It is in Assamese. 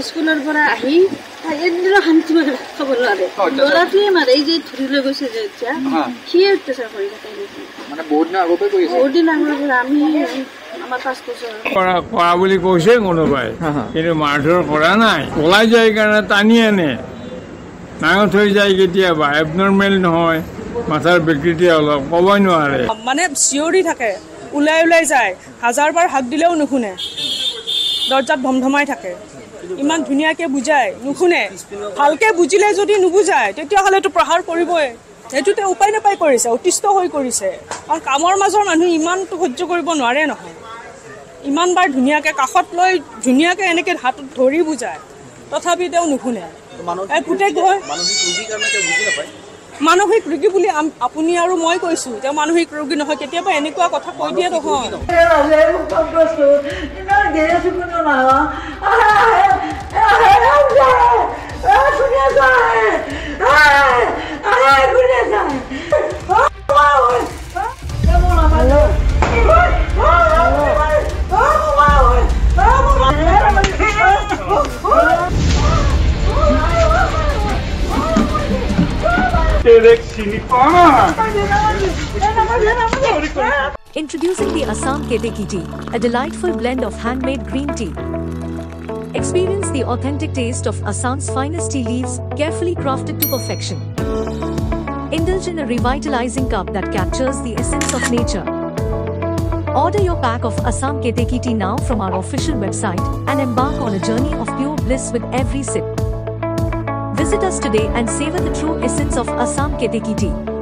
স্কুলৰ পৰা আহি এদিন শান্তি খাব নোৱাৰে ল'ৰাটোৱে মাৰে এই যে ধৰি লৈ গৈছে যে এতিয়া সিয়ে অত্যাচাৰ কৰি থাকে মানে বহুত দিন আগৰ পৰা আমি আমাৰ 5 বছৰ কৰা বুলি কৈছে কোনোবাই কিন্তু মাৰধৰ কৰা নাই পলাই যায় কাৰণে টানি আনে নাঙত হৈ যায় কেতিয়াবা এবনৰ্মেল নহয় মাথাৰ বিকৃতি অলপ ক'বই নোৱাৰে মানে চিঞৰি থাকে ওলাই যায় হাজাৰবাৰ হাত দিলেও নুশুনে দৰ্জাত ধমধমাই থাকে ইমান ধুনীয়াকে বুজায় নুশুনে ভালকে বুজিলে যদি নুবুজায় তেতিয়াহ'লেতো প্ৰহাৰ কৰিবই এইটোতে উপায় নাপাই কৰিছে অতিষ্ঠ হৈ কৰিছে কাৰণ কামৰ মাজৰ মানুহ ইমানটো সহ্য কৰিব নোৱাৰে নহয় ইমানবাৰ ধুনীয়াকে কাষত লৈ ধুনীয়াকে এনেকে হাতত ধৰি বুজায় তথাপি তেওঁ নুশুনে পুতেক হয় মানসিক ৰোগী বুলি আপুনি আৰু মই কৈছো তেওঁ মানসিক ৰোগী নহয় কেতিয়াবা এনেকুৱা কথা কৈ দিয়ে নহয় Introducing the Assam Keteki tea, a delightful blend of handmade green tea. Experience the authentic taste of Assam's finest tea leaves, carefully crafted to perfection. Indulge in a revitalizing cup that captures the essence of nature. Order your pack of Assam Keteki tea now from our official website and embark on a journey of pure bliss with every sip. Visit us today and savor the true essence of Assam Keteki tea.